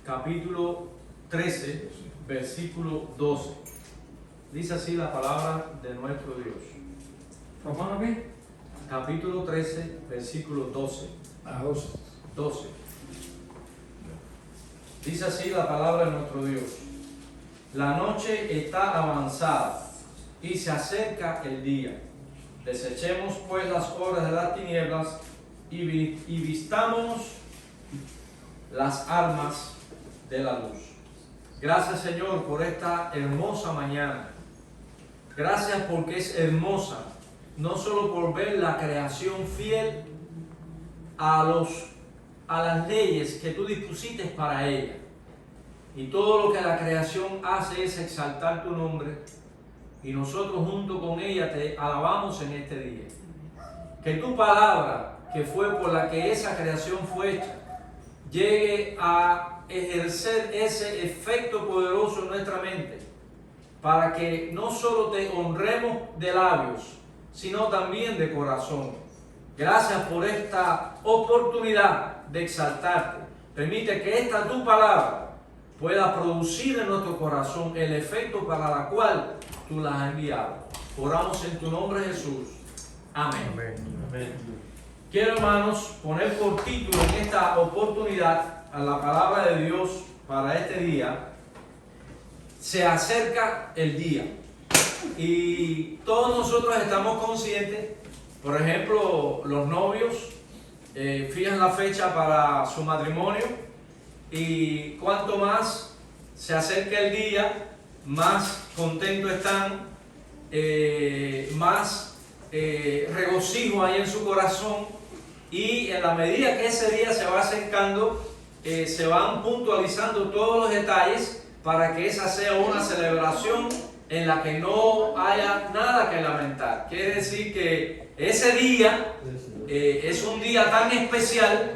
capítulo 13, versículo 12. Dice así la palabra de nuestro Dios. ¿Romano qué? Capítulo 13, versículo 12. 12. Dice así la palabra de nuestro Dios. La noche está avanzada y se acerca el día. Desechemos pues las obras de las tinieblas y vistámonos las armas de la luz. Gracias, Señor, por esta hermosa mañana. Gracias porque es hermosa, no solo por ver la creación fiel a las leyes que tú dispusiste para ella. Y todo lo que la creación hace es exaltar tu nombre. Y nosotros junto con ella te alabamos en este día. Que tu palabra, que fue por la que esa creación fue hecha, llegue a ejercer ese efecto poderoso en nuestra mente, para que no solo te honremos de labios, sino también de corazón. Gracias por esta oportunidad de exaltarte. Permite que esta tu palabra pueda producir en nuestro corazón el efecto para la cual tú la has enviado. Oramos en tu nombre, Jesús. Amén. Amén. Quiero, hermanos, poner por título en esta oportunidad a la palabra de Dios para este día: se acerca el día. Y todos nosotros estamos conscientes, por ejemplo, los novios fijan la fecha para su matrimonio, y cuanto más se acerca el día, más contentos están, más regocijo hay en su corazón, y en la medida que ese día se va acercando, se van puntualizando todos los detalles para que esa sea una celebración en la que no haya nada que lamentar. Quiere decir que ese día es un día tan especial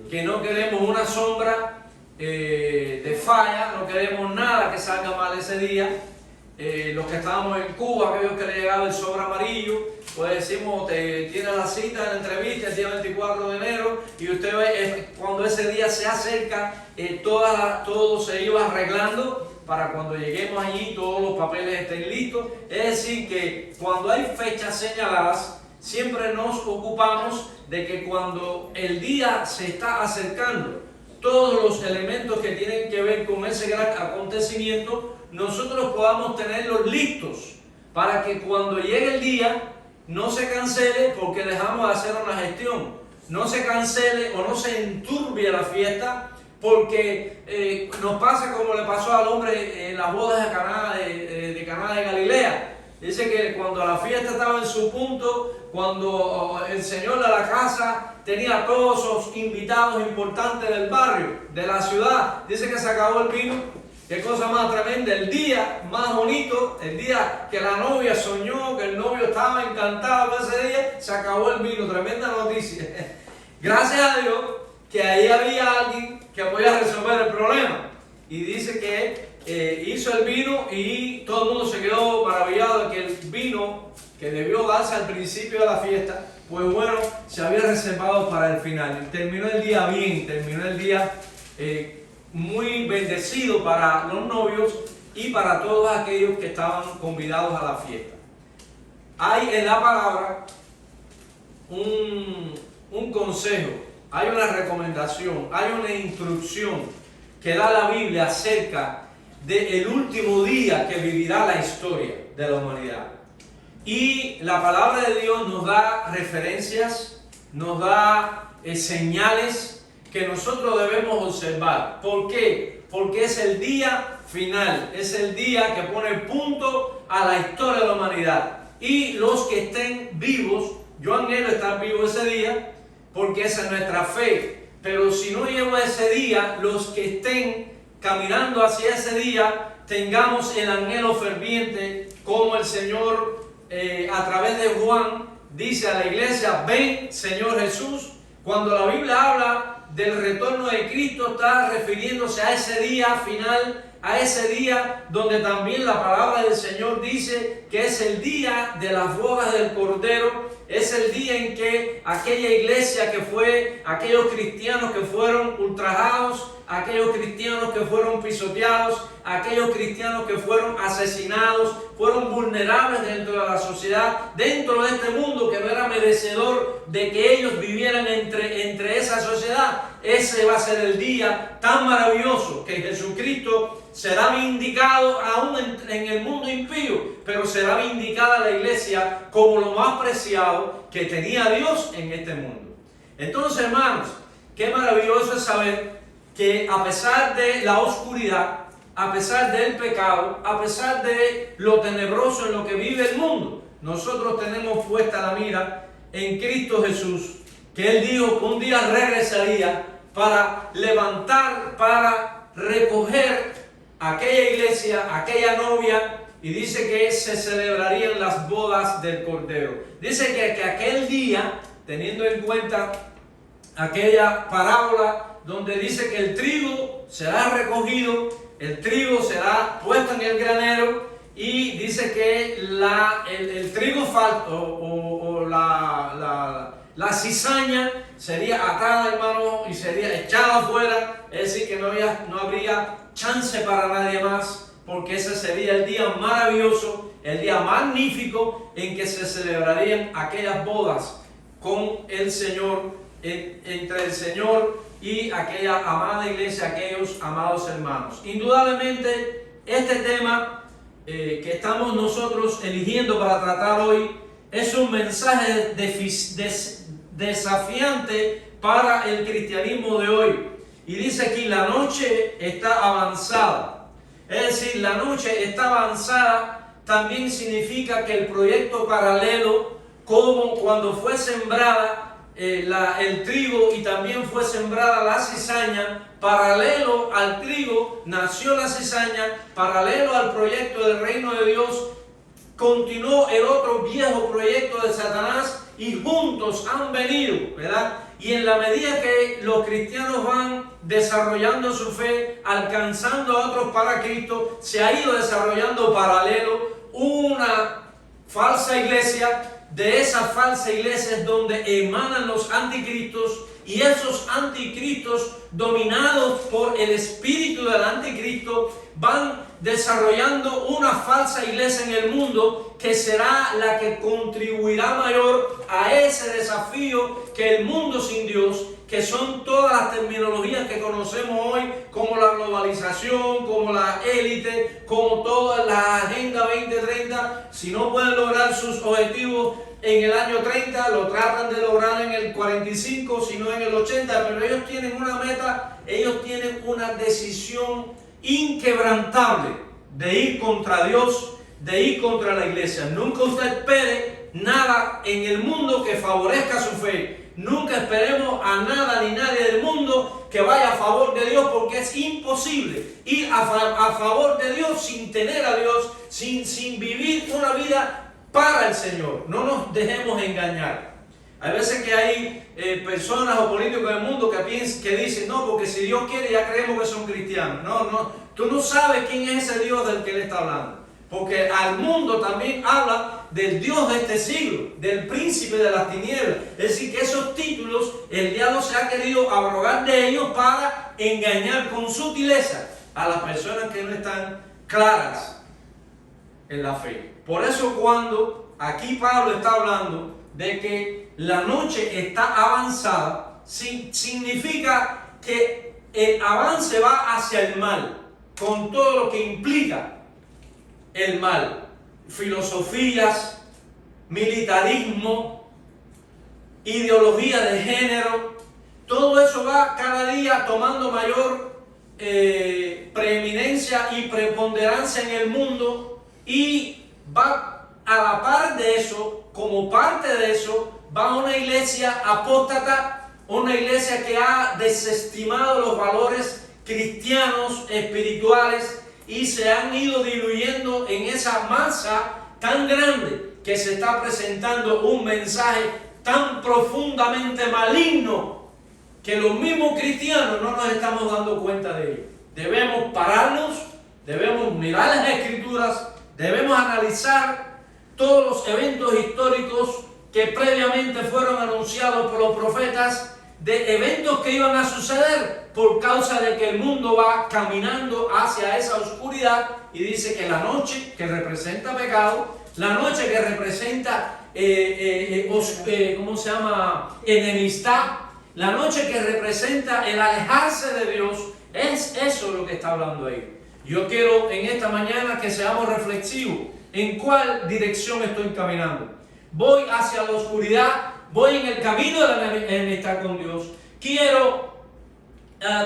que no queremos una sombra de falla, no queremos nada que salga mal ese día. Los que estábamos en Cuba, aquellos que le llegaba el sobre amarillo, pues decimos, tiene la cita, la entrevista el día 24 de enero, y usted ve cuando ese día se acerca, todo se iba arreglando para cuando lleguemos allí todos los papeles estén listos. Es decir, que cuando hay fechas señaladas, siempre nos ocupamos de que cuando el día se está acercando, todos los elementos que tienen que ver con ese gran acontecimiento, nosotros podamos tenerlos listos para que cuando llegue el día no se cancele porque dejamos de hacer una gestión, no se cancele o no se enturbie la fiesta porque nos pasa como le pasó al hombre en las bodas de Caná de Galilea. Dice que cuando la fiesta estaba en su punto, cuando el señor de la casa tenía a todos esos invitados importantes del barrio, de la ciudad, dice que se acabó el vino. Qué cosa más tremenda, el día más bonito, el día que la novia soñó, que el novio estaba encantado ese día, se acabó el vino. Tremenda noticia. Gracias a Dios que ahí había alguien que podía resolver el problema. Y dice que hizo el vino y todo el mundo se quedó maravillado de que el vino que debió darse al principio de la fiesta, pues bueno, se había reservado para el final. Terminó el día bien, terminó el día muy bendecido para los novios y para todos aquellos que estaban convidados a la fiesta. Hay en la palabra un consejo, hay una recomendación, hay una instrucción que da la Biblia acerca del último día que vivirá la historia de la humanidad. Y la palabra de Dios nos da referencias, nos da señales que nosotros debemos observar. ¿Por qué? Porque es el día final, es el día que pone punto a la historia de la humanidad. Y los que estén vivos, yo anhelo estar vivo ese día, porque esa es nuestra fe. Pero si no llego a ese día, los que estén caminando hacia ese día, tengamos el anhelo ferviente, como el Señor a través de Juan dice a la iglesia: ven, Señor Jesús. Cuando la Biblia habla del retorno de Cristo, está refiriéndose a ese día final a ese día donde también la palabra del Señor dice que es el día de las bodas del Cordero. Es el día en que aquella iglesia que fue, aquellos cristianos que fueron ultrajados, aquellos cristianos que fueron pisoteados, aquellos cristianos que fueron asesinados, fueron vulnerables dentro de la sociedad, dentro de este mundo que no era merecedor de que ellos vivieran entre esa sociedad. Ese va a ser el día tan maravilloso que Jesucristo será vindicado aún en el mundo impío, pero será vindicada la iglesia como lo más preciado que tenía Dios en este mundo. Entonces, hermanos, qué maravilloso es saber que a pesar de la oscuridad, a pesar del pecado, a pesar de lo tenebroso en lo que vive el mundo, nosotros tenemos puesta la mira en Cristo Jesús, que Él dijo que un día regresaría para levantar, para recoger aquella iglesia, aquella novia, y dice que se celebrarían las bodas del Cordero. Dice que aquel día, teniendo en cuenta aquella parábola donde dice que el trigo será recogido, el trigo será puesto en el granero, y dice que el trigo la cizaña sería atada, hermano, y sería echada afuera. Es decir, que no habría chance para nadie más, porque ese sería el día maravilloso, el día magnífico en que se celebrarían aquellas bodas con el Señor, entre el Señor y aquella amada iglesia, aquellos amados hermanos. Indudablemente, este tema que estamos nosotros eligiendo para tratar hoy es un mensaje desafiante para el cristianismo de hoy. Y dice aquí, la noche está avanzada. Es decir, la noche está avanzada también significa que el proyecto paralelo, como cuando fue sembrada el trigo y también fue sembrada la cizaña, paralelo al trigo nació la cizaña, paralelo al proyecto del reino de Dios continuó el otro viejo proyecto de Satanás, y juntos han venido, ¿verdad? Y en la medida que los cristianos van desarrollando su fe, alcanzando a otros para Cristo, se ha ido desarrollando paralelo una falsa iglesia. De esa falsa iglesia es donde emanan los anticristos, y esos anticristos, dominados por el espíritu del anticristo, van desarrollando una falsa iglesia en el mundo que será la que contribuirá mayor a ese desafío que el mundo sin Dios, que son todas las terminologías que conocemos hoy, como la globalización, como la élite, como toda la Agenda 2030, si no pueden lograr sus objetivos en el año 30, lo tratan de lograr en el 45, si no en el 80, pero ellos tienen una meta, ellos tienen una decisión inquebrantable de ir contra Dios, de ir contra la iglesia. Nunca usted espere nada en el mundo que favorezca su fe. Nunca esperemos a nada ni nadie del mundo que vaya a favor de Dios, porque es imposible ir a favor de Dios sin tener a Dios, sin vivir una vida para el Señor. No nos dejemos engañar. Hay veces que hay personas o políticos del mundo que dicen, no, porque si Dios quiere ya creemos que son cristianos. No, tú no sabes quién es ese Dios del que él está hablando. Porque al mundo también habla del Dios de este siglo, del príncipe de las tinieblas. Es decir, que esos títulos el diablo se ha querido abrogar de ellos para engañar con sutileza a las personas que no están claras en la fe. Por eso cuando aquí Pablo está hablando de que la noche está avanzada, significa que el avance va hacia el mal, con todo lo que implica el mal. Filosofías, militarismo, ideología de género, todo eso va cada día tomando mayor preeminencia y preponderancia en el mundo, y va a la par de eso, como parte de eso, va una iglesia apóstata, una iglesia que ha desestimado los valores cristianos, espirituales, y se han ido diluyendo en esa masa tan grande que se está presentando un mensaje tan profundamente maligno que los mismos cristianos no nos estamos dando cuenta de ello. Debemos pararnos debemos mirar las Escrituras, debemos analizar todos los eventos históricos que previamente fueron anunciados por los profetas, de eventos que iban a suceder por causa de que el mundo va caminando hacia esa oscuridad. Y dice que la noche que representa pecado, la noche que representa enemistad, la noche que representa el alejarse de Dios, es eso lo que está hablando ahí. Yo quiero en esta mañana que seamos reflexivos en cuál dirección estoy caminando. Voy hacia la oscuridad, voy en el camino de la enemistad con Dios. Quiero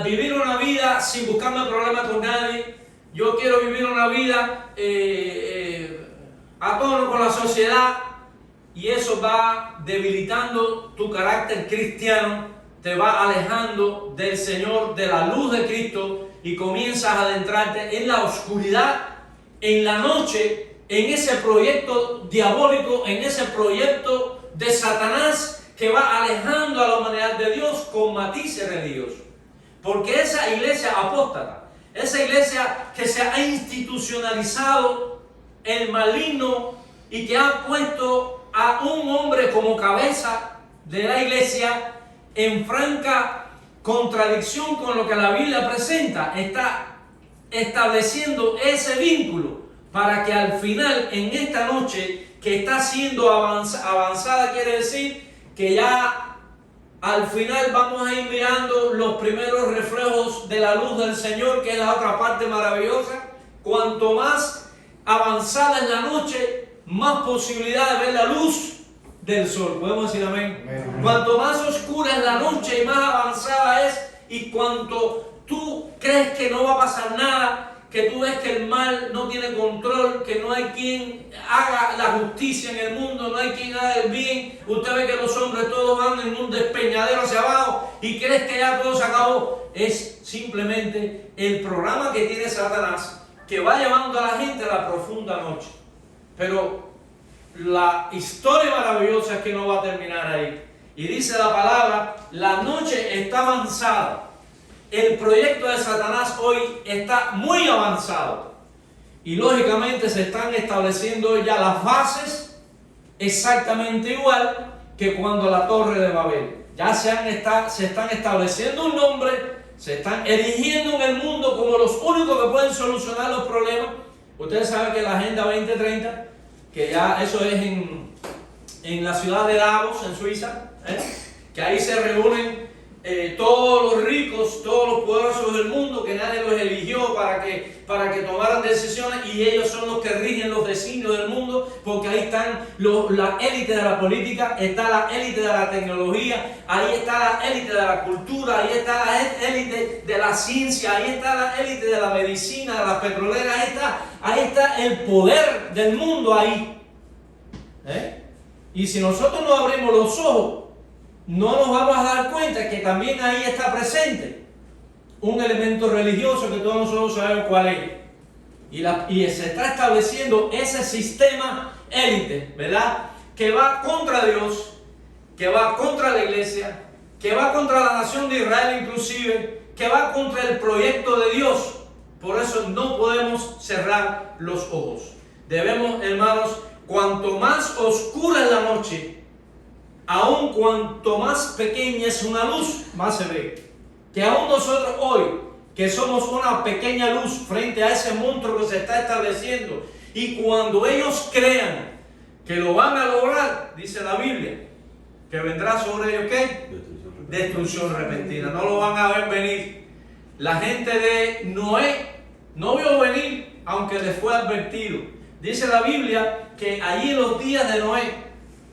vivir una vida sin buscarme problemas con nadie. Yo quiero vivir una vida a tono con la sociedad, y eso va debilitando tu carácter cristiano, te va alejando del Señor, de la luz de Cristo, y comienzas a adentrarte en la oscuridad, en la noche, en ese proyecto diabólico, en ese proyecto de Satanás que va alejando a la humanidad de Dios con matices religiosos. Porque esa iglesia apóstata, esa iglesia que se ha institucionalizado el maligno y que ha puesto a un hombre como cabeza de la iglesia en franca contradicción con lo que la Biblia presenta, está estableciendo ese vínculo para que al final, en esta noche que está siendo avanzada, quiere decir que ya al final vamos a ir mirando los primeros reflejos de la luz del Señor, que es la otra parte maravillosa. Cuanto más avanzada es la noche, más posibilidad de ver la luz del sol. ¿Podemos decir amén? Amén. Cuanto más oscura es la noche y más avanzada es, y cuanto tú crees que no va a pasar nada, que tú ves que el mal no tiene control, que no hay quien haga la justicia en el mundo, no hay quien haga el bien. Usted ve que los hombres todos van en un despeñadero hacia abajo y crees que ya todo se acabó. Es simplemente el programa que tiene Satanás, que va llevando a la gente a la profunda noche. Pero la historia maravillosa es que no va a terminar ahí. Y dice la palabra, la noche está avanzada. El proyecto de Satanás hoy está muy avanzado. Y lógicamente se están estableciendo ya las bases exactamente igual que cuando la Torre de Babel. Ya se están estableciendo un nombre, se están erigiendo en el mundo como los únicos que pueden solucionar los problemas. Ustedes saben que la Agenda 2030, que ya eso es en la ciudad de Davos, en Suiza, que ahí se reúnen todos los ricos, todos los poderosos del mundo, que nadie los eligió para que tomaran decisiones, y ellos son los que rigen los designios del mundo, porque ahí están la élite de la política, está la élite de la tecnología, ahí está la élite de la cultura, ahí está la élite de la ciencia, ahí está la élite de la medicina, de las petroleras, ahí está el poder del mundo ahí. Y si nosotros no abrimos los ojos, no nos vamos a dar cuenta que también ahí está presente un elemento religioso que todos nosotros sabemos cuál es. Y se está estableciendo ese sistema élite, ¿verdad? Que va contra Dios, que va contra la iglesia, que va contra la nación de Israel inclusive, que va contra el proyecto de Dios. Por eso no podemos cerrar los ojos. Debemos, hermanos, cuanto más oscura es la noche, aun cuanto más pequeña es una luz, más se ve. Que aún nosotros hoy, que somos una pequeña luz frente a ese monstruo que se está estableciendo, y cuando ellos crean que lo van a lograr, dice la Biblia, que vendrá sobre ellos, ¿qué? Destrucción repentina. No lo van a ver venir. La gente de Noé no vio venir, aunque les fue advertido. Dice la Biblia que allí en los días de Noé,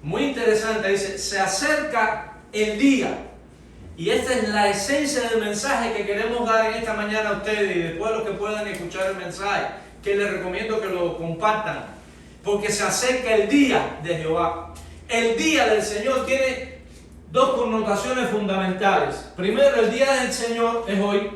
muy interesante, dice, se acerca el día. Y esta es la esencia del mensaje que queremos dar en esta mañana a ustedes, y después los que puedan escuchar el mensaje, que les recomiendo que lo compartan, porque se acerca el día de Jehová. El día del Señor tiene dos connotaciones fundamentales. Primero, el día del Señor es hoy.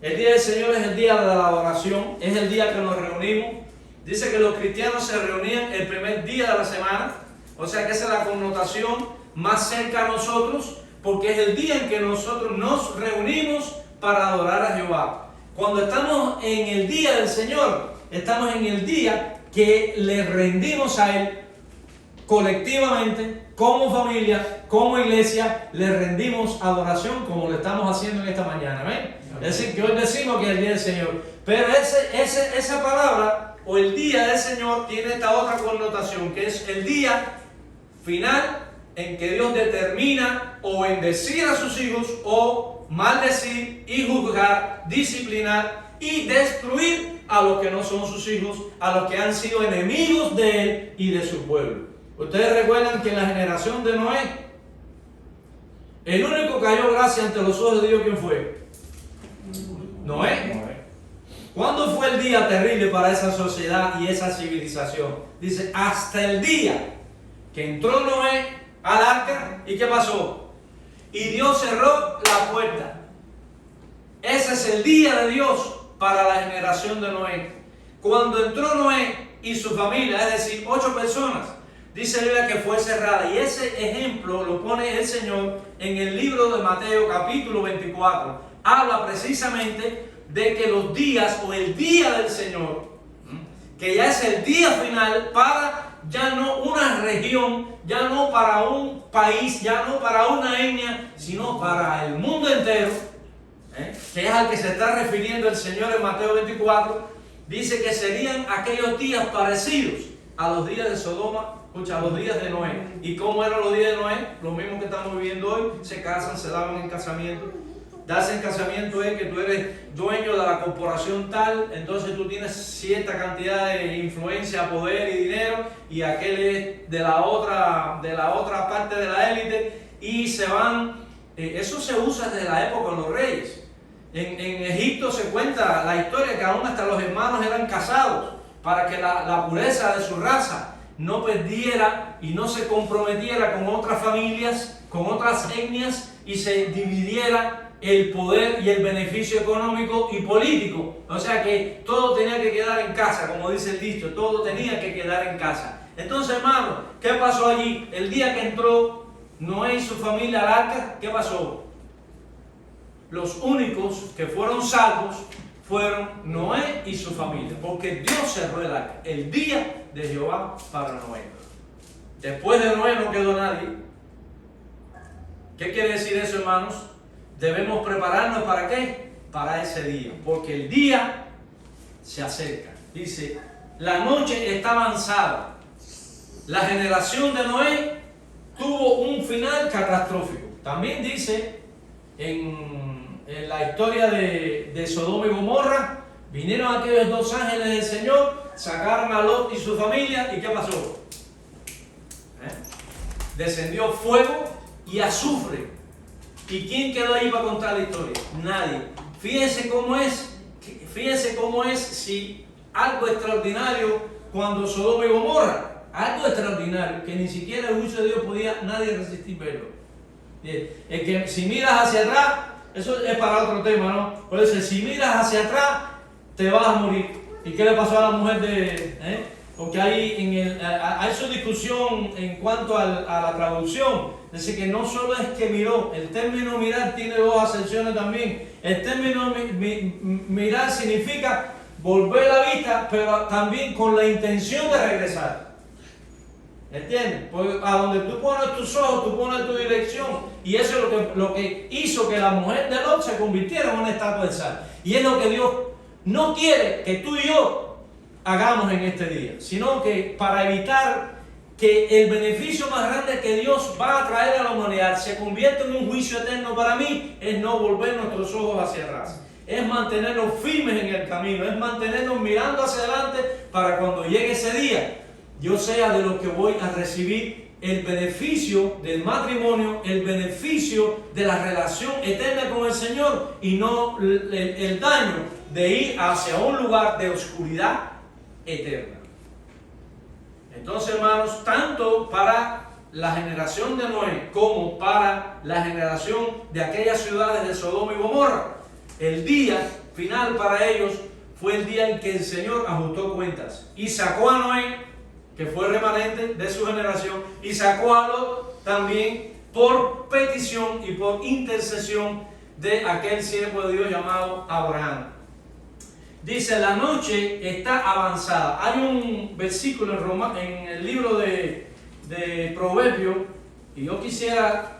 El día del Señor es el día de la adoración, es el día que nos reunimos. Dice que los cristianos se reunían el primer día de la semana, o sea que esa es la connotación más cerca a nosotros, porque es el día en que nosotros nos reunimos para adorar a Jehová. Cuando estamos en el día del Señor, estamos en el día que le rendimos a Él colectivamente, como familia, como iglesia, le rendimos adoración como lo estamos haciendo en esta mañana. ¿Ven? Es decir, que hoy decimos que es el día del Señor. Pero esa palabra o el día del Señor tiene esta otra connotación, que es el día final en que Dios determina o bendecir a sus hijos o maldecir y juzgar, disciplinar y destruir a los que no son sus hijos, a los que han sido enemigos de Él y de su pueblo. Ustedes recuerdan que en la generación de Noé, el único que halló gracia ante los ojos de Dios, ¿quién fue? Noé. ¿Cuándo fue el día terrible para esa sociedad y esa civilización? Dice, hasta el día que entró Noé al arca, ¿y qué pasó? Y Dios cerró la puerta. Ese es el día de Dios para la generación de Noé. Cuando entró Noé y su familia, es decir, 8 personas, dice la Biblia que fue cerrada. Y ese ejemplo lo pone el Señor en el libro de Mateo capítulo 24. Habla precisamente de que los días o el día del Señor, que ya es el día final para ya no una región, ya no para un país, ya no para una etnia, sino para el mundo entero, que es al que se está refiriendo el Señor en Mateo 24, dice que serían aquellos días parecidos a los días de Sodoma, escucha, a los días de Noé. ¿Y cómo eran los días de Noé? Lo mismo que estamos viviendo hoy, se casan, se daban en casamiento. Darse en casamiento es que tú eres dueño de la corporación tal, entonces tú tienes cierta cantidad de influencia, poder y dinero, y aquel es de la otra parte de la élite, y se van. Eso se usa desde la época de los reyes. En Egipto se cuenta la historia que aún hasta los hermanos eran casados para que la pureza de su raza no perdiera y no se comprometiera con otras familias, con otras etnias, y se dividiera el poder y el beneficio económico y político. O sea que todo tenía que quedar en casa, como dice el dicho, todo tenía que quedar en casa. Entonces, hermano, ¿qué pasó allí? El día que entró Noé y su familia al arca, ¿qué pasó? Los únicos que fueron salvos fueron Noé y su familia, porque Dios cerró el arca, el día de Jehová para Noé. Después de Noé no quedó nadie. ¿Qué quiere decir eso, hermanos? Debemos prepararnos ¿para qué? Para ese día, porque el día se acerca. Dice, la noche está avanzada. La generación de Noé tuvo un final catastrófico. También dice en la historia de Sodoma y Gomorra, vinieron aquellos 2 ángeles del Señor, sacaron a Lot y su familia, ¿y qué pasó? Descendió fuego y azufre. ¿Y quién quedó ahí para contar la historia? Nadie. Fíjense cómo es si algo extraordinario cuando Sodoma y Gomorra, algo extraordinario que ni siquiera el juicio de Dios podía nadie resistir verlo. Es que si miras hacia atrás, eso es para otro tema, ¿no? Por eso, si miras hacia atrás, te vas a morir. ¿Y qué le pasó a la mujer Porque hay su discusión en cuanto a la traducción. Es decir, que no solo es que miró, el término mirar tiene 2 acepciones también. El término mirar significa volver la vista, pero también con la intención de regresar. ¿Entiendes? Porque a donde tú pones tus ojos, tú pones tu dirección. Y eso es lo que hizo que la mujer de Lot se convirtiera en una estatua de sal. Y es lo que Dios no quiere que tú y yo hagamos en este día, sino que para evitar que el beneficio más grande que Dios va a traer a la humanidad se convierta en un juicio eterno para mí, es no volver nuestros ojos hacia atrás, es mantenernos firmes en el camino, es mantenernos mirando hacia adelante para cuando llegue ese día, yo sea de los que voy a recibir el beneficio del matrimonio, el beneficio de la relación eterna con el Señor y no el daño de ir hacia un lugar de oscuridad eterna. Entonces, hermanos, tanto para la generación de Noé como para la generación de aquellas ciudades de Sodoma y Gomorra, el día final para ellos fue el día en que el Señor ajustó cuentas y sacó a Noé, que fue el remanente de su generación, y sacó a Lot también por petición y por intercesión de aquel siervo de Dios llamado Abraham. dice, la noche está avanzada. Hay un versículo en el libro de Proverbios, y yo quisiera,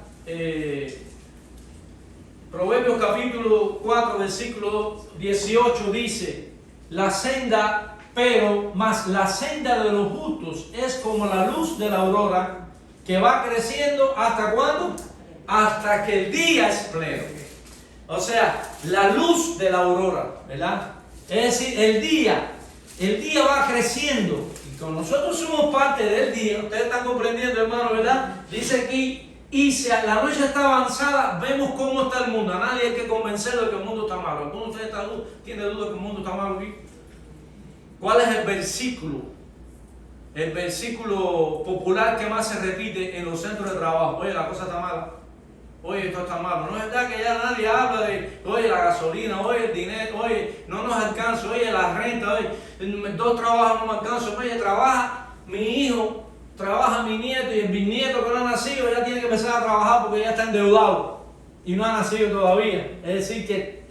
Proverbios capítulo 4, versículo 18 dice, la senda de los justos es como la luz de la aurora, que va creciendo, ¿hasta cuándo? Hasta que el día es pleno. O sea, la luz de la aurora, ¿verdad? Es decir, el día va creciendo. Y como nosotros somos parte del día, ustedes están comprendiendo, hermano, ¿verdad? Dice aquí, y si la noche está avanzada, vemos cómo está el mundo. A nadie hay que convencerlo de que el mundo está malo. ¿Alguno de ustedes tiene duda de que el mundo está malo aquí? ¿Cuál es el versículo? El versículo popular que más se repite en los centros de trabajo. Oye, la cosa está mala. Oye, esto está malo. No es verdad que ya nadie habla de, oye, la gasolina, oye, el dinero, oye, no nos alcanza, oye, la renta, oye, 2 trabajos no me alcanzan, oye, trabaja mi hijo, trabaja mi nieto, y el bisnieto que no ha nacido ya tiene que empezar a trabajar porque ya está endeudado y no ha nacido todavía. Es decir, que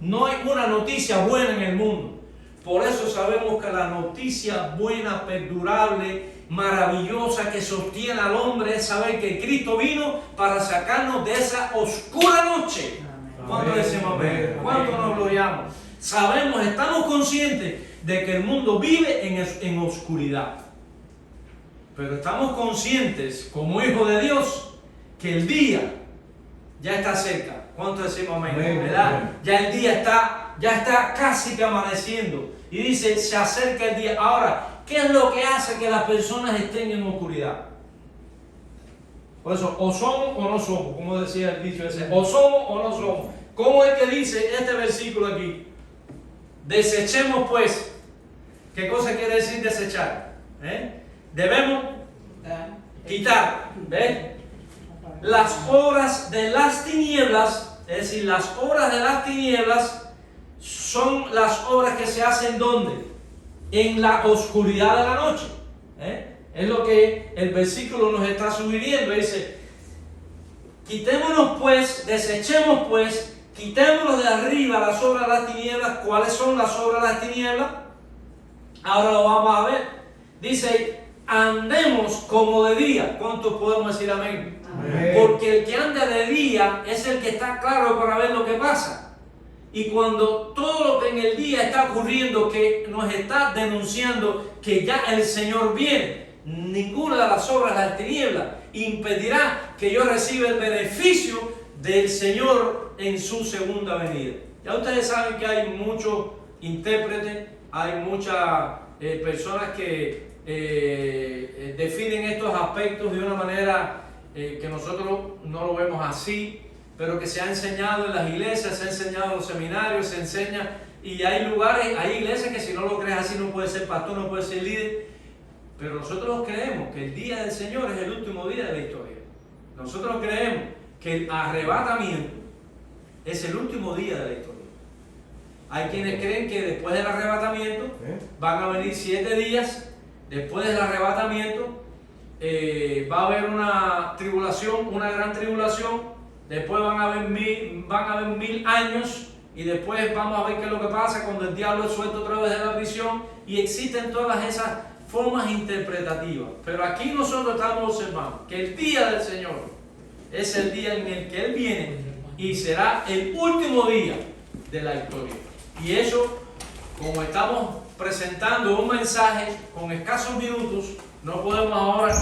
no hay una noticia buena en el mundo. Por eso sabemos que la noticia buena, perdurable, maravillosa, que sostiene al hombre es saber que Cristo vino para sacarnos de esa oscura noche. ¿Cuánto decimos amén? ¿Cuánto nos gloriamos? Sabemos, estamos conscientes de que el mundo vive en oscuridad. Pero estamos conscientes, como hijos de Dios, que el día ya está cerca. ¿Cuánto decimos amén? ¿Verdad? Ya el día está casi que amaneciendo. Y dice, se acerca el día. Ahora, ¿qué es lo que hace que las personas estén en oscuridad? Por eso, o somos o no somos, como decía el dicho ese, o somos o no somos. ¿Cómo es que dice este versículo aquí? Desechemos pues. ¿Qué cosa quiere decir desechar? Debemos quitar, ¿ves? Las obras de las tinieblas, es decir, las obras de las tinieblas son las obras que se hacen ¿dónde? En la oscuridad de la noche. Es lo que el versículo nos está sugiriendo. Dice, quitémonos pues, desechemos pues, quitémonos de arriba las obras de las tinieblas. ¿Cuáles son las obras de las tinieblas? Ahora lo vamos a ver. Dice, andemos como de día. ¿Cuántos podemos decir amén? Amén. Porque el que anda de día es el que está claro para ver lo que pasa. Y cuando todo lo que en el día está ocurriendo, que nos está denunciando que ya el Señor viene, ninguna de las obras de las tinieblas impedirá que yo reciba el beneficio del Señor en su segunda venida. Ya ustedes saben que hay muchos intérpretes, hay muchas personas que definen estos aspectos de una manera que nosotros no lo vemos así, pero que se ha enseñado en las iglesias, se ha enseñado en los seminarios, se enseña, y hay lugares, hay iglesias que si no lo crees así no puedes ser pastor, no puedes ser líder, pero nosotros creemos que el día del Señor es el último día de la historia. Nosotros creemos que el arrebatamiento es el último día de la historia. Hay quienes creen que después del arrebatamiento van a venir 7 días, después del arrebatamiento va a haber una tribulación, una gran tribulación. Después van a haber 1000 años y después vamos a ver qué es lo que pasa cuando el diablo es suelto otra vez de la prisión, y existen todas esas formas interpretativas. Pero aquí nosotros estamos observando que el día del Señor es el día en el que Él viene y será el último día de la historia. Y eso, como estamos presentando un mensaje con escasos minutos, no podemos ahora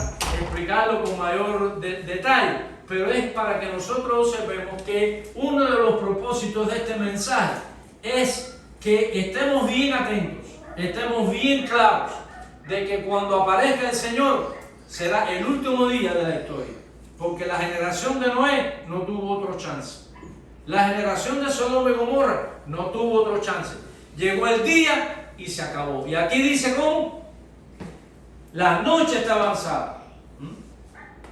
explicarlo con mayor detalle. Pero es para que nosotros observemos que uno de los propósitos de este mensaje es que estemos bien atentos, estemos bien claros de que cuando aparezca el Señor será el último día de la historia. Porque la generación de Noé no tuvo otro chance. La generación de Sodoma y Gomorra no tuvo otro chance. Llegó el día y se acabó. Y aquí dice cómo la noche está avanzada.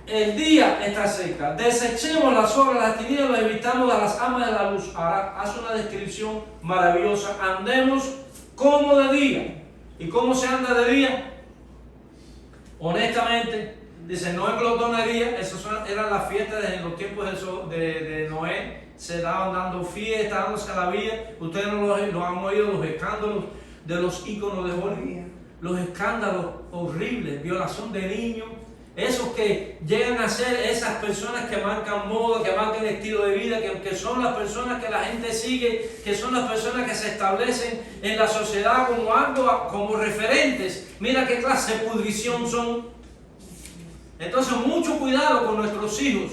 El día está cerca. Desechemos las obras de las tinieblas y vistamos a las amas de la luz. Ahora hace una descripción maravillosa. Andemos como de día. ¿Y cómo se anda de día? Honestamente, dice, no en glotonería. Esas eran las fiestas en los tiempos de Noé. se estaban dando fiestas, dándose la vida. Ustedes no lo han oído, los escándalos de los íconos de Hollywood, los escándalos horribles, violación de niños, esos que llegan a ser esas personas que marcan moda, que marcan estilo de vida, que son las personas que la gente sigue, que son las personas que se establecen en la sociedad como algo, como referentes. Mira qué clase de pudrición son. Entonces, mucho cuidado con nuestros hijos,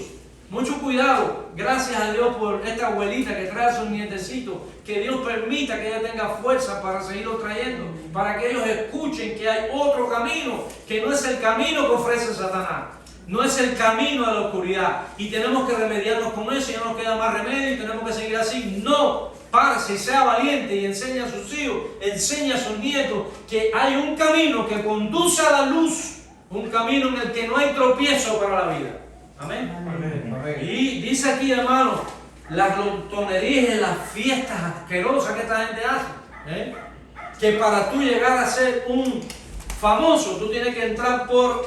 mucho cuidado. Gracias a Dios por esta abuelita que trae a sus nietecitos, que Dios permita que ella tenga fuerza para seguirlo trayendo, para que ellos escuchen que hay otro camino, que no es el camino que ofrece Satanás, no es el camino a la oscuridad, y tenemos que remediarnos con eso, y no nos queda más remedio y tenemos que seguir así. No, párese y sea valiente y enseña a sus hijos, enseña a sus nietos que hay un camino que conduce a la luz, un camino en el que no hay tropiezo para la vida. Amén. Amén. Y dice aquí, hermano, las glotonerías y las fiestas asquerosas que esta gente hace, que para tú llegar a ser un famoso, tú tienes que entrar por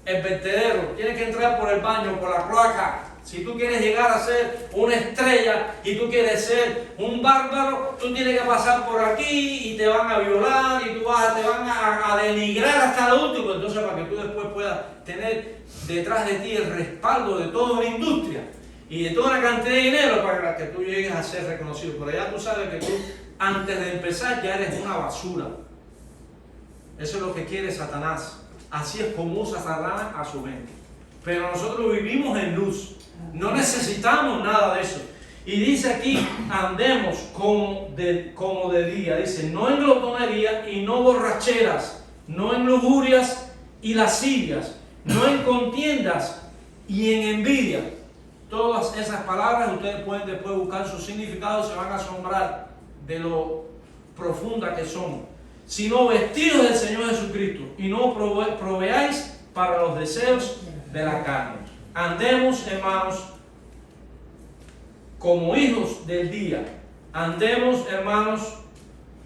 el vertedero, tienes que entrar por el baño, por la cloaca. Si tú quieres llegar a ser una estrella y tú quieres ser un bárbaro, tú tienes que pasar por aquí y te van a violar y te van a denigrar hasta lo último. Entonces, para que tú después puedas tener detrás de ti el respaldo de toda una industria y de toda una cantidad de dinero para que tú llegues a ser reconocido. Pero ya tú sabes que tú, antes de empezar, ya eres una basura. Eso es lo que quiere Satanás. Así es como usa Satanás a su mente. Pero nosotros vivimos en luz. No necesitamos nada de eso. Y dice aquí, andemos como de día. Dice, no en glotonería y no borracheras, no en lujurias y lascivias, no en contiendas y en envidia. Todas esas palabras ustedes pueden después buscar su significado y se van a asombrar de lo profundas que son. Sino vestidos del Señor Jesucristo y no proveáis para los deseos de la carne. Andemos, hermanos, como hijos del día. Andemos, hermanos,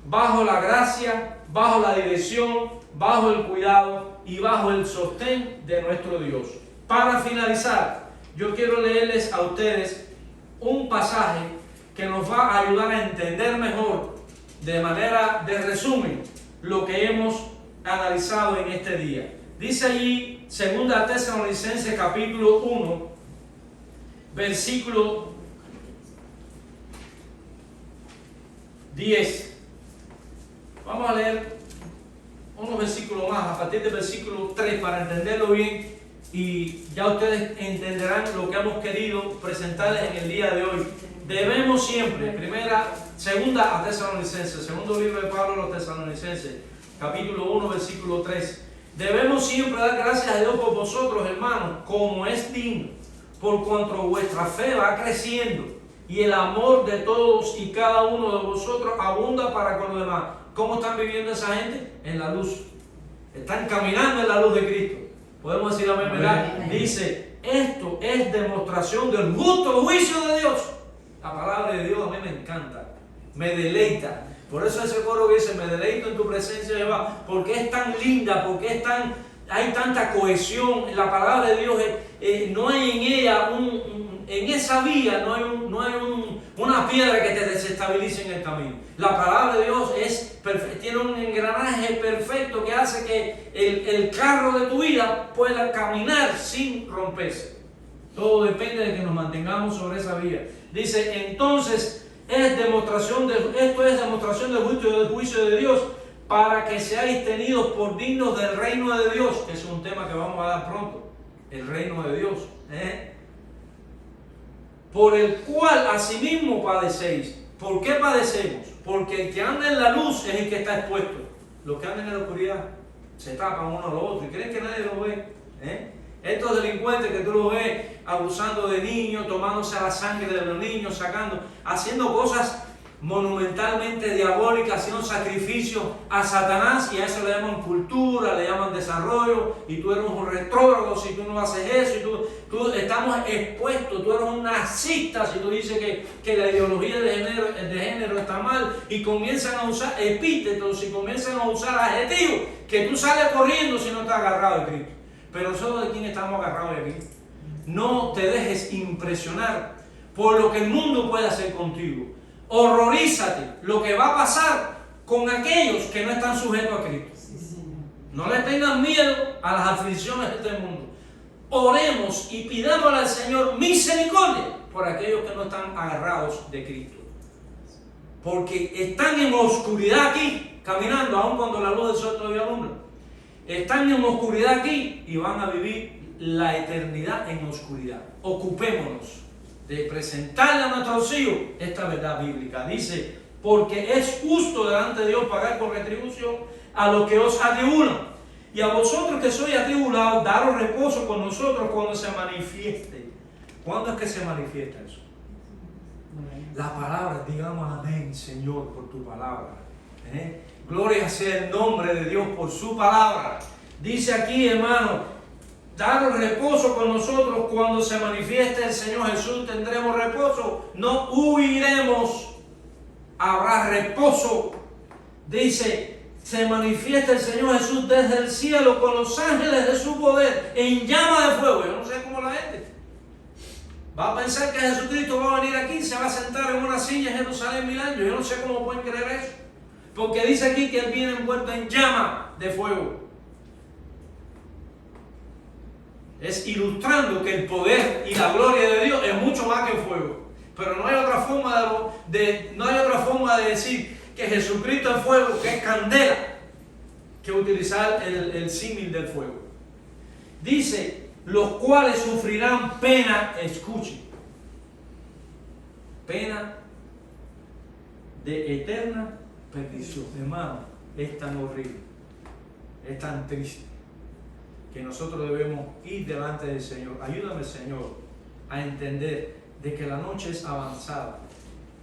bajo la gracia, bajo la dirección, bajo el cuidado y bajo el sostén de nuestro Dios. Para finalizar, yo quiero leerles a ustedes un pasaje que nos va a ayudar a entender mejor, de manera de resumen, lo que hemos analizado en este día. Dice allí, 2 Tesalonicenses capítulo 1, versículo 10. Vamos a leer unos versículos más, a partir del versículo 3, para entenderlo bien, y ya ustedes entenderán lo que hemos querido presentarles en el día de hoy. Debemos siempre, segunda a Tesalonicenses, segundo libro de Pablo a los Tesalonicenses, capítulo 1, versículo 3. Debemos siempre dar gracias a Dios por vosotros, hermanos, como es digno, por cuanto vuestra fe va creciendo y el amor de todos y cada uno de vosotros abunda para con los demás. ¿Cómo están viviendo esa gente? En la luz. Están caminando en la luz de Cristo. Podemos decir amén, ¿verdad? Dice, esto es demostración del justo juicio de Dios. La palabra de Dios a mí me encanta, me deleita. Por eso ese coro que dice, me deleito en tu presencia, Jehová, porque es tan linda, porque hay tanta cohesión. La palabra de Dios, no hay en ella, en esa vía, no hay una piedra que te desestabilice en el camino. La palabra de Dios tiene un engranaje perfecto que hace que el carro de tu vida pueda caminar sin romperse. Todo depende de que nos mantengamos sobre esa vía. Dice, entonces, esto es demostración del juicio de Dios, para que seáis tenidos por dignos del reino de Dios, que es un tema que vamos a dar pronto, el reino de Dios, por el cual asimismo padecéis. ¿Por qué padecemos? Porque el que anda en la luz es el que está expuesto. Los que andan en la oscuridad se tapan uno a los otros y creen que nadie los ve. Estos delincuentes que tú los ves abusando de niños, tomándose la sangre de los niños, haciendo cosas monumentalmente diabólicas, haciendo sacrificios a Satanás, y a eso le llaman cultura, le llaman desarrollo, y tú eres un retrógrado si tú no haces eso, y tú estamos expuestos, tú eres un nazista si tú dices que la ideología de género está mal, y comienzan a usar epítetos y comienzan a usar adjetivos que tú sales corriendo si no estás agarrado de Cristo. Pero nosotros, ¿de quién estamos agarrados de aquí? No te dejes impresionar por lo que el mundo puede hacer contigo. Horrorízate lo que va a pasar con aquellos que no están sujetos a Cristo. No le tengan miedo a las aflicciones de este mundo. Oremos y pidámosle al Señor misericordia por aquellos que no están agarrados de Cristo. Porque están en oscuridad aquí, caminando, aun cuando la luz del sol todavía alumbra. Están en oscuridad aquí y van a vivir la eternidad en oscuridad. Ocupémonos de presentarle a nuestros hijos esta verdad bíblica. Dice, porque es justo delante de Dios pagar por retribución a los que os atribulan. Y a vosotros que sois atribulados, daros reposo con nosotros cuando se manifieste. ¿Cuándo es que se manifiesta eso? La palabra, digamos amén, Señor, por tu palabra. Gloria sea el nombre de Dios por su palabra. Dice aquí, hermano, daros reposo con nosotros cuando se manifieste el Señor Jesús. Tendremos reposo, no huiremos, habrá reposo. Dice, se manifiesta el Señor Jesús desde el cielo con los ángeles de su poder en llama de fuego. Yo no sé cómo la gente va a pensar que Jesucristo va a venir aquí y se va a sentar en una silla en Jerusalén 1000 años. Yo no sé cómo pueden creer eso. Porque dice aquí que Él viene envuelto en llama de fuego. Es ilustrando que el poder y la gloria de Dios es mucho más que fuego. Pero no hay otra forma de decir que Jesucristo es fuego, que es candela, que utilizar el símil del fuego. Dice, los cuales sufrirán pena, escuchen, pena de eterna perdición. Hermano, es tan horrible, es tan triste, que nosotros debemos ir delante del Señor. Ayúdame, Señor, a entender de que la noche es avanzada,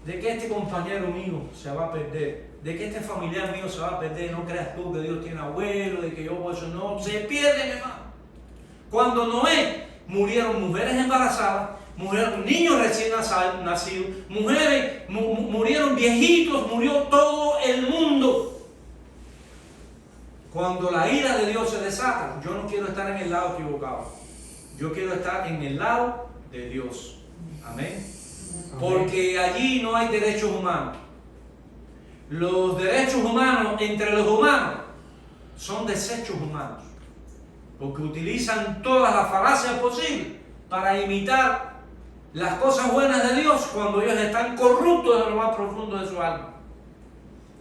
de que este compañero mío se va a perder, de que este familiar mío se va a perder. No creas tú que Dios tiene abuelo, de que yo por eso no, se pierden, hermano. Cuando Noé murieron mujeres embarazadas, murieron niños recién nacidos, murieron viejitos, murió todo el mundo. Cuando la ira de Dios se desata, yo no quiero estar en el lado equivocado, yo quiero estar en el lado de Dios. Amén. Porque allí no hay derechos humanos. Los derechos humanos entre los humanos son desechos humanos, porque utilizan todas las falacias posibles para imitar las cosas buenas de Dios cuando ellos están corruptos de lo más profundo de su alma.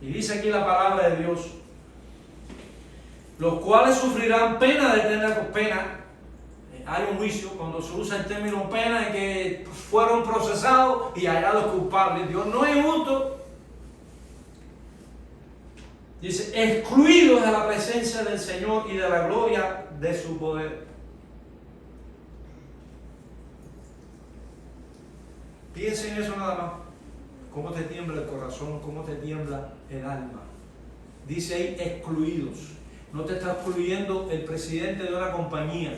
Y dice aquí la palabra de Dios, los cuales sufrirán pena de tener pena. Hay un juicio cuando se usa el término pena en que fueron procesados y hallados culpables. Dios no es justo. Dice, excluidos de la presencia del Señor y de la gloria de su poder. Piensa en eso nada más. Cómo te tiembla el corazón, cómo te tiembla el alma. Dice ahí, excluidos. No te está excluyendo el presidente de una compañía.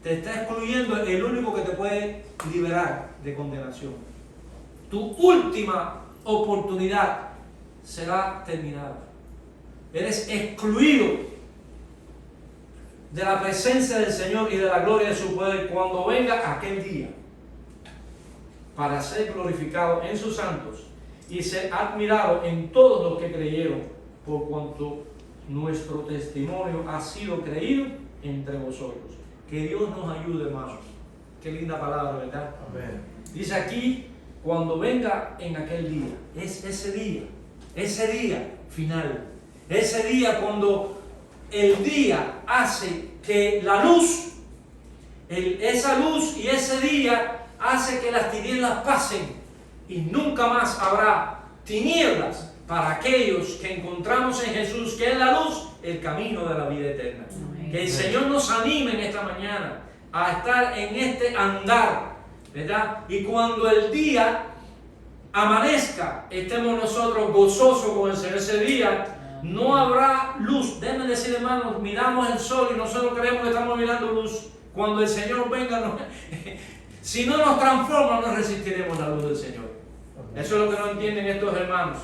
Te está excluyendo el único que te puede liberar de condenación. Tu última oportunidad será terminada. Eres excluido de la presencia del Señor y de la gloria de su poder cuando venga aquel día, para ser glorificado en sus santos y ser admirado en todos los que creyeron, por cuanto nuestro testimonio ha sido creído entre vosotros. Que Dios nos ayude, hermanos. Qué linda palabra, ¿verdad? Amén. Dice aquí, cuando venga en aquel día, es ese día final, ese día cuando el día hace que la luz, esa luz y ese día hace que las tinieblas pasen y nunca más habrá tinieblas para aquellos que encontramos en Jesús, que es la luz, el camino de la vida eterna. Amén. Que el Señor nos anime en esta mañana a estar en este andar, ¿verdad? Y cuando el día amanezca, estemos nosotros gozosos con el Señor. Ese día no habrá luz. Déjenme decir, hermanos, miramos el sol y nosotros creemos que estamos mirando luz. Cuando el Señor venga, si no nos transforma, no resistiremos la luz del Señor. Eso es lo que no entienden estos hermanos.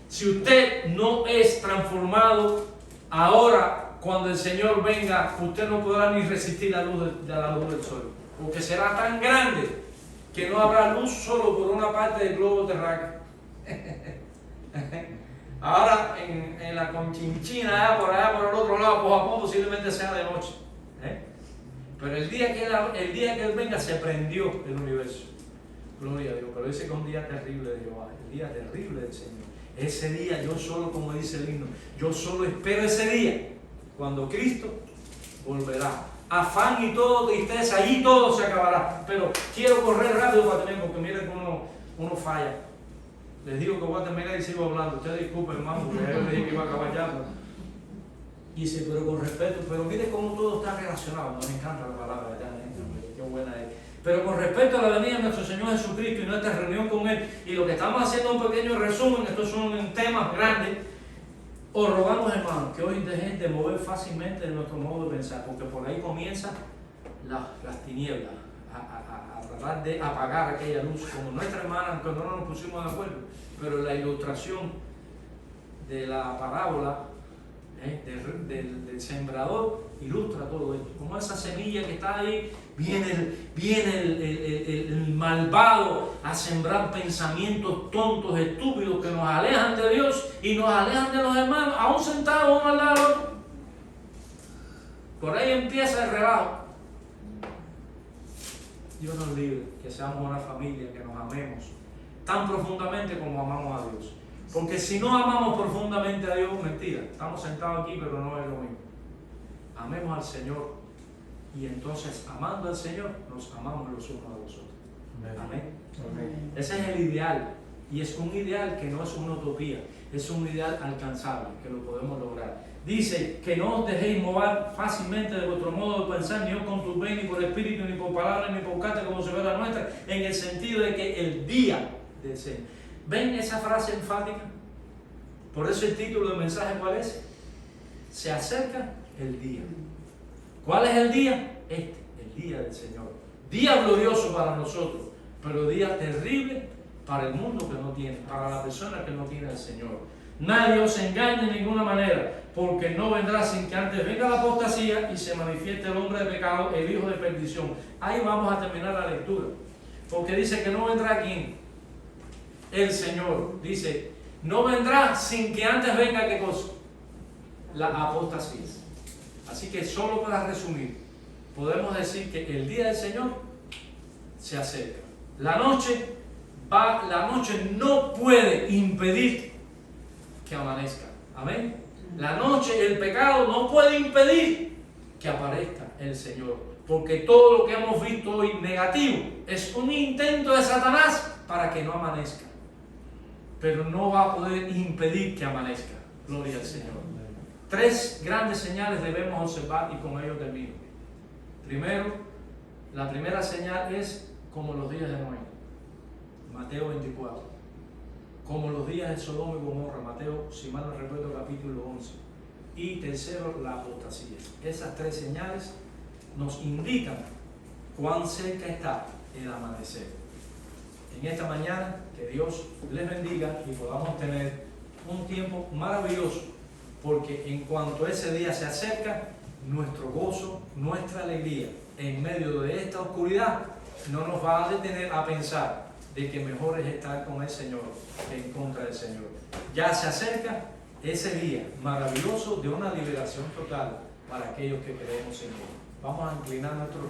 Si usted no es transformado ahora, cuando el Señor venga, usted no podrá ni resistir la luz del sol, porque será tan grande que no habrá luz solo por una parte del globo terráqueo. Ahora en la Conchinchina, por allá por el otro lado, pues Japón posiblemente sea de noche. Pero el día que Él venga se prendió el universo. Gloria a Dios. Pero ese es un día terrible de Jehová, el día terrible del Señor. Ese día yo solo, como dice el himno, yo solo espero ese día cuando Cristo volverá. Afán y todo, tristeza, allí todo se acabará. Pero quiero correr rápido para terminar, porque miren que uno falla. Les digo que voy a terminar y sigo hablando. Ustedes disculpen, hermano, porque ya yo les dije que iba a acabar ya. Y dice, pero con respeto, pero mire cómo todo está relacionado. Nos encanta la palabra, ¿verdad? Qué buena es. Pero con respecto a la venida de nuestro Señor Jesucristo y nuestra reunión con Él, y lo que estamos haciendo un pequeño resumen, estos son temas grandes, os rogamos, hermanos, que hoy dejen de mover fácilmente de nuestro modo de pensar, porque por ahí comienzan las tinieblas, a tratar de apagar aquella luz, como nuestra hermana, aunque no nos pusimos de acuerdo, pero la ilustración de la parábola del sembrador ilustra todo esto. Como esa semilla que está ahí, viene el malvado a sembrar pensamientos tontos, estúpidos, que nos alejan de Dios y nos alejan de los hermanos, aún sentados uno al lado del otro. Por ahí empieza el relajo. Dios nos libre, que seamos una familia, que nos amemos tan profundamente como amamos a Dios. Porque si no amamos profundamente a Dios, mentira, estamos sentados aquí, pero no es lo mismo. Amemos al Señor, y entonces, amando al Señor, nos amamos los unos a los otros. Amén. Amén. Ese es el ideal, y es un ideal que no es una utopía, es un ideal alcanzable, que lo podemos lograr. Dice que no os dejéis mover fácilmente de vuestro modo de pensar, ni os conturbéis ni por espíritu, ni por palabra, ni por carta, como se ve la nuestra, en el sentido de que el día del Señor. ¿Ven esa frase enfática? Por eso el título del mensaje, ¿cuál es? Se acerca el día. ¿Cuál es el día? El día del Señor. Día glorioso para nosotros, pero día terrible para el mundo que no tiene, para la persona que no tiene al Señor. Nadie os engañe de ninguna manera, porque no vendrá sin que antes venga la apostasía y se manifieste el hombre de pecado, el hijo de perdición. Ahí vamos a terminar la lectura, porque dice que no vendrá ¿quién? El Señor. Dice, no vendrá sin que antes venga ¿qué cosa? La apostasía. Así que solo para resumir, podemos decir que el día del Señor se acerca. La noche no puede impedir que amanezca. Amén. La noche, el pecado no puede impedir que aparezca el Señor. Porque todo lo que hemos visto hoy negativo es un intento de Satanás para que no amanezca. Pero no va a poder impedir que amanezca. Gloria al Señor. 3 grandes señales debemos observar y con ello termino. Primero, la primera señal es como los días de Noé. Mateo 24. Como los días de Sodoma y Gomorra. Mateo, si mal no recuerdo, capítulo 11. Y tercero, la apostasía. Esas 3 señales nos indican cuán cerca está el amanecer. En esta mañana, que Dios les bendiga y podamos tener un tiempo maravilloso, porque en cuanto ese día se acerca, nuestro gozo, nuestra alegría en medio de esta oscuridad no nos va a detener a pensar de que mejor es estar con el Señor que en contra del Señor. Ya se acerca ese día maravilloso de una liberación total para aquellos que creemos en Él. Vamos a inclinar nuestro